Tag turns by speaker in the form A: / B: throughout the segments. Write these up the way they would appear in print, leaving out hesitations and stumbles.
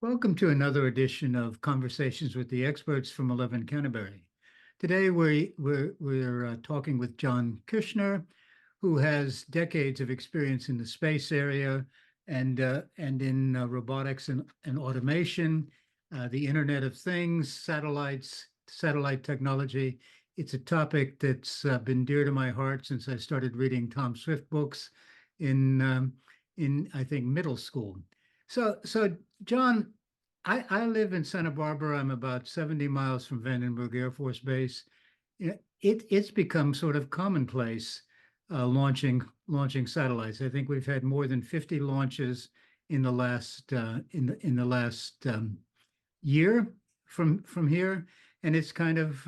A: Welcome to another edition of Conversations with the Experts from 11 Canterbury. Today we're talking with John Kirchner, who has decades of experience in the space area and in robotics and automation, the Internet of Things, satellite technology. It's a topic that's been dear to my heart since I started reading Tom Swift books in I think middle school. So John, I live in Santa Barbara. I'm about 70 miles from Vandenberg Air Force Base. It's become sort of commonplace launching satellites. I think we've had more than 50 launches in the last year from here, and it's kind of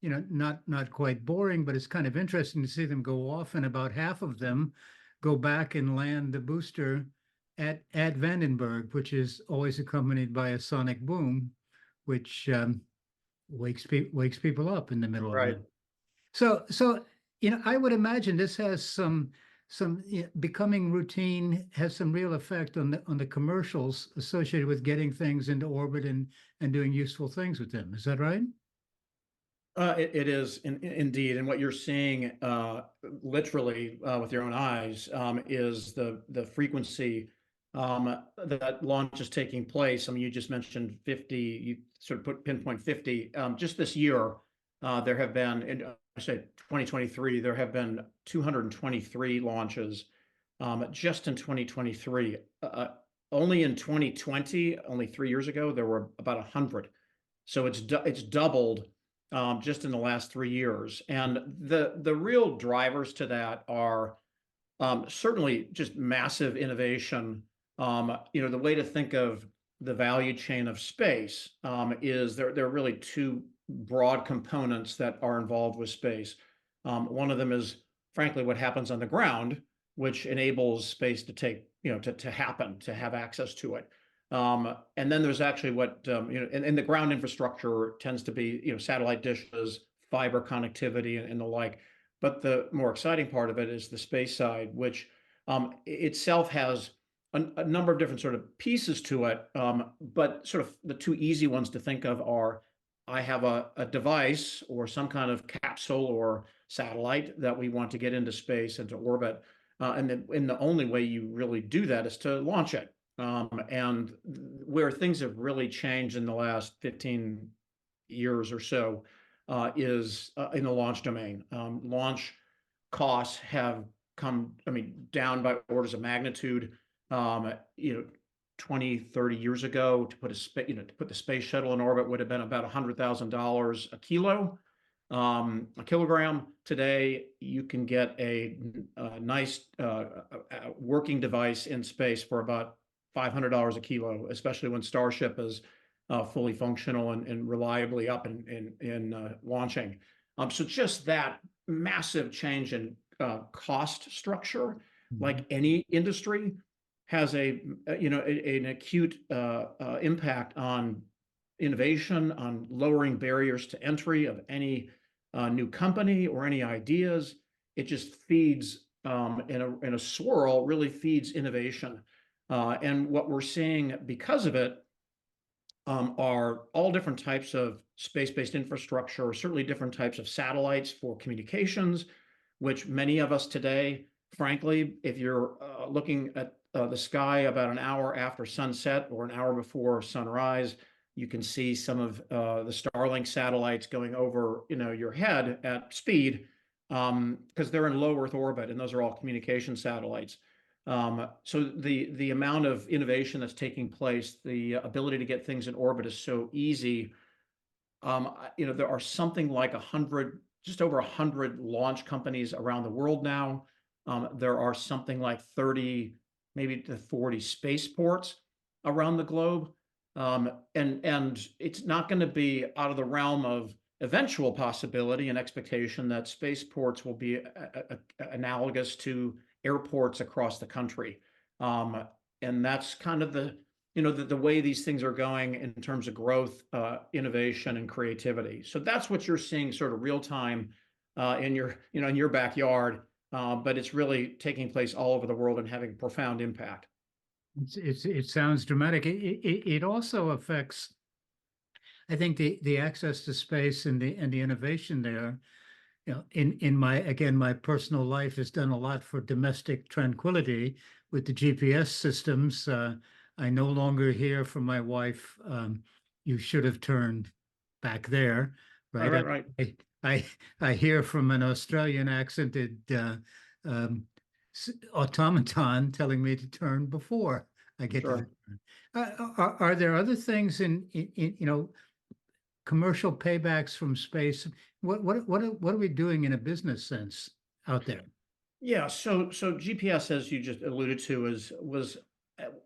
A: not quite boring, but it's kind of interesting to see them go off, and about half of them go back and land the booster at Vandenberg, which is always accompanied by a sonic boom, which wakes people up in the middle of the
B: Right.
A: night. So I would imagine this has some becoming routine, has some real effect on the commercials associated with getting things into orbit and doing useful things with them. Is that right?
B: It is indeed, and what you're seeing, literally with your own eyes, is the frequency that launch is taking place. I mean, you just mentioned 50. You sort of pinpoint 50. Just this year, there have been, I say 2023, there have been 223 launches. Just in 2023, only in 2020, only 3 years ago, there were about 100. So it's doubled. Just in the last 3 years. And the real drivers to that are certainly just massive innovation. The way to think of the value chain of space is there are really two broad components that are involved with space. One of them is, frankly, what happens on the ground, which enables space to take, to happen, to have access to it. And then there's actually what, and the ground infrastructure tends to be, satellite dishes, fiber connectivity, and the like. But the more exciting part of it is the space side, which itself has a number of different sort of pieces to it. But sort of the two easy ones to think of are, I have a device or some kind of capsule or satellite that we want to get into space, into orbit. And the only way you really do that is to launch it. And where things have really changed in the last 15 years or so is in the launch domain. Launch costs have come, down by orders of magnitude. 20, 30 years ago, to put the space shuttle in orbit would have been about $100,000 a kilogram. Today, you can get a nice working device in space for about $500 a kilo, especially when Starship is fully functional and reliably up in launching. So just that massive change in cost structure, like any industry, has an acute impact on innovation, on lowering barriers to entry of any new company or any ideas. It just feeds in a swirl, really feeds innovation. And what we're seeing because of it are all different types of space-based infrastructure, certainly different types of satellites for communications, which many of us today, frankly, if you're looking at the sky about an hour after sunset or an hour before sunrise, you can see some of the Starlink satellites going over your head at speed because they're in low Earth orbit, and those are all communication satellites. So the amount of innovation that's taking place, the ability to get things in orbit is so easy. There are something like 100, just over 100 launch companies around the world now. There are something like 30, maybe to 40 spaceports around the globe. And it's not going to be out of the realm of eventual possibility and expectation that spaceports will be analogous to airports across the country. And that's kind of the way these things are going in terms of growth, innovation, and creativity. So that's what you're seeing sort of real time in your backyard. But it's really taking place all over the world and having profound impact.
A: It sounds dramatic. It also affects, I think, the access to space and the innovation there. You know, in my, again, my personal life has done a lot for domestic tranquility with the GPS systems. I no longer hear from my wife, you should have turned back there,
B: Right,
A: right?
B: right, right.
A: I I, I hear from an Australian accented um, automaton telling me to turn before I get to the
B: Sure.
A: turn. Are there other things in commercial paybacks from space? What are we doing in a business sense out there?
B: Yeah, so GPS, as you just alluded to, it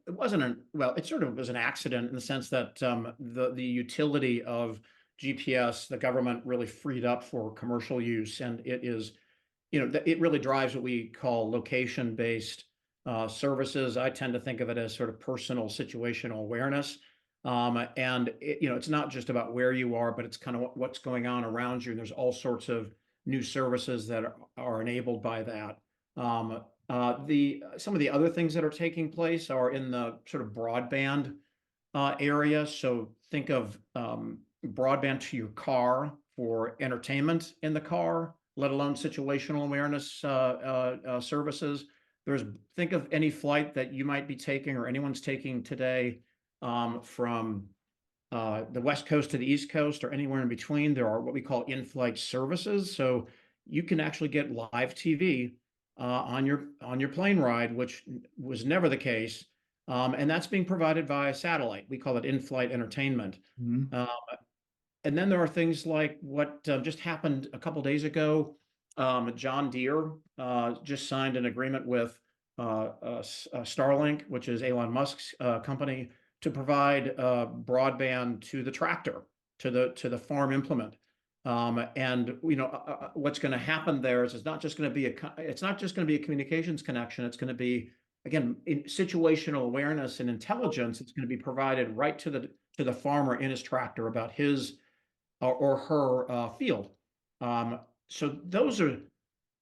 B: wasn't an well, it sort of was an accident in the sense that the utility of GPS, the government really freed up for commercial use, and it is, it really drives what we call location-based services. I tend to think of it as sort of personal situational awareness. And it's not just about where you are, but it's kind of what's going on around you. And there's all sorts of new services that are enabled by that. The some of the other things that are taking place are in the sort of broadband area. So think of broadband to your car for entertainment in the car, let alone situational awareness services. There's Think of any flight that you might be taking or anyone's taking today from the West Coast to the East Coast or anywhere in between. There are what we call in-flight services. So you can actually get live TV on your plane ride, which was never the case. And that's being provided via satellite. We call it in-flight entertainment.
A: Mhm.
B: Uh, and then there are things like what just happened a couple days ago. John Deere just signed an agreement with Starlink, which is Elon Musk's company, to provide broadband to the tractor, to the farm implement. And what's going to happen there is it's not just going to be a communications connection. It's going to be, again, in situational awareness and intelligence. It's going to be provided right to the farmer in his tractor about his or her field. Um, so those are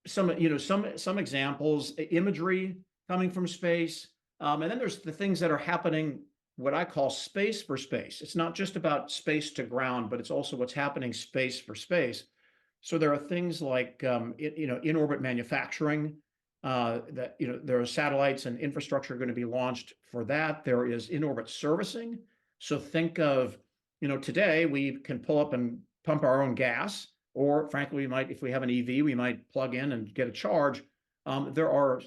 B: some examples, imagery coming from space. And then there's the things that are happening, what I call space for space. It's not just about space to ground, but it's also what's happening space for space. So there are things like in orbit manufacturing. That there are satellites and infrastructure going to be launched for that. There is in orbit servicing. So think of today we can pull up and pump our own gas, or frankly, we might, if we have an EV, we might plug in and get a charge. There are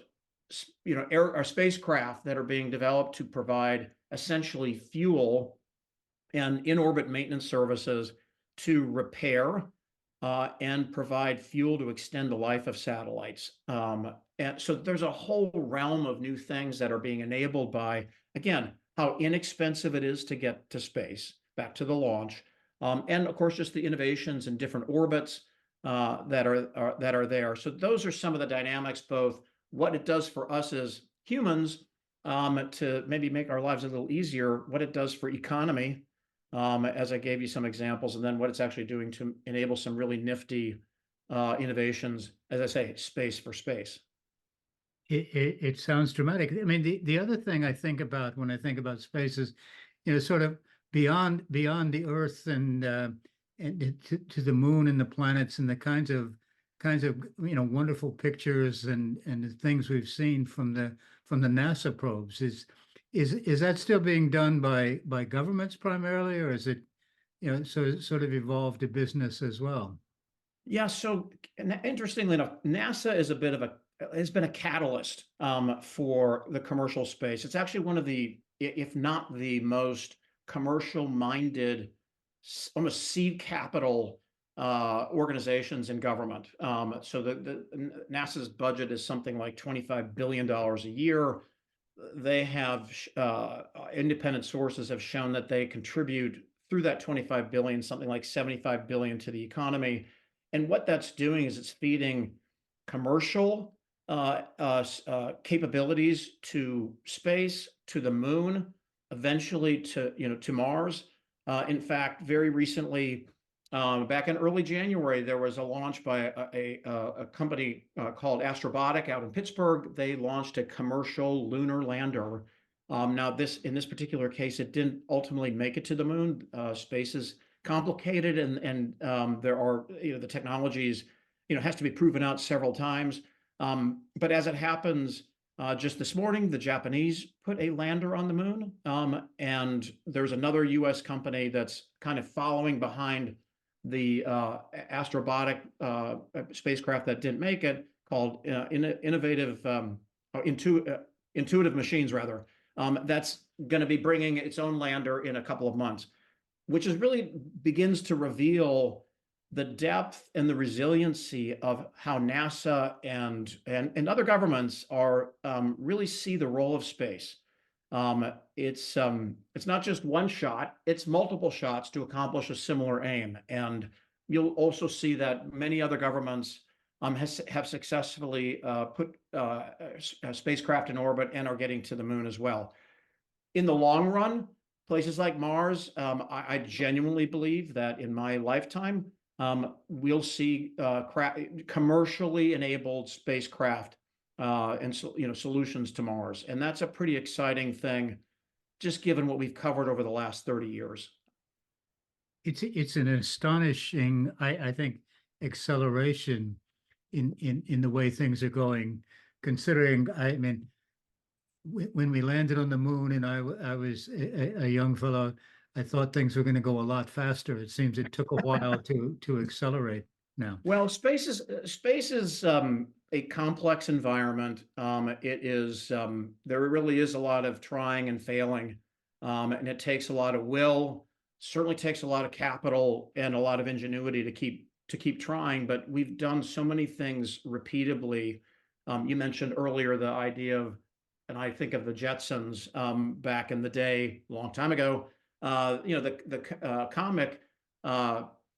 B: spacecraft that are being developed to provide essentially fuel and in-orbit maintenance services to repair and provide fuel to extend the life of satellites. And so there's a whole realm of new things that are being enabled by, again, how inexpensive it is to get to space, back to the launch, and of course, just the innovations in different orbits that are there. So those are some of the dynamics, both what it does for us as humans to maybe make our lives a little easier, what it does for economy, as I gave you some examples, and then what it's actually doing to enable some really nifty innovations, as I say, space for space.
A: It sounds dramatic. I mean, the other thing I think about when I think about space is, sort of beyond the Earth and to the moon and the planets and the kinds of wonderful pictures and the things we've seen from the NASA probes. Is that still being done by governments primarily, or is it sort of evolved to business as well?
B: Yeah, so interestingly enough, NASA is has been a catalyst for the commercial space. It's actually one of the, if not the most commercial-minded, almost seed capital organizations in government. So the NASA's budget is something like $25 billion a year. They have independent sources have shown that they contribute through that 25 billion, something like 75 billion to the economy. And what that's doing is it's feeding commercial capabilities to space, to the moon, eventually to Mars. In fact, very recently, back in early January, there was a launch by a company called Astrobotic out in Pittsburgh. They launched a commercial lunar lander Now, in this particular case, it didn't ultimately make it to the moon. Space is complicated, and there are, the technologies, has to be proven out several times. But as it happens, just this morning, the Japanese put a lander on the moon, and there's another U.S. company that's kind of following behind the astrobotic spacecraft that didn't make it, called Intuitive Machines, rather. That's going to be bringing its own lander in a couple of months, which is really begins to reveal the depth and the resiliency of how NASA and other governments are really see the role of space. It's not just one shot; it's multiple shots to accomplish a similar aim. And you'll also see that many other governments have successfully put a spacecraft in orbit and are getting to the moon as well. In the long run, places like Mars, I genuinely believe that in my lifetime, we'll see commercially enabled spacecraft and solutions to Mars, and that's a pretty exciting thing, just given what we've covered over the last 30 years.
A: It's an astonishing, I think, acceleration in the way things are going, considering, I mean, when we landed on the moon and I was a young fellow, I thought things were going to go a lot faster. It seems it took a while to accelerate now.
B: Well, space is a complex environment. It is there really is a lot of trying and failing, and it takes a lot of will. Certainly takes a lot of capital and a lot of ingenuity to keep trying. But we've done so many things repeatedly. You mentioned earlier the idea of, and I think of the Jetsons back in the day, a long time ago. The comic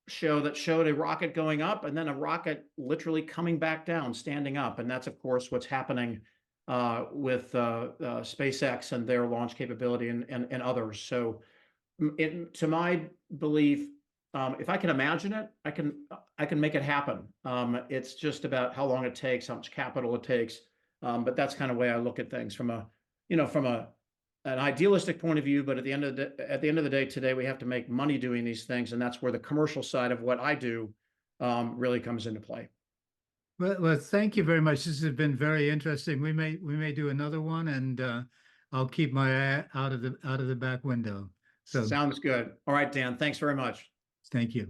B: show that showed a rocket going up and then a rocket literally coming back down, standing up, and that's of course what's happening with SpaceX and their launch capability and others. So, to my belief, if I can imagine it, I can make it happen. It's just about how long it takes, how much capital it takes. But that's kind of the way I look at things from an idealistic point of view. But at the end of the day, today we have to make money doing these things, and that's where the commercial side of what I do really comes into play.
A: Well, thank you very much. This has been very interesting. We may do another one, and I'll keep my eye out of the back window. So
B: Sounds good. All right, Dan. Thanks very much.
A: thank you.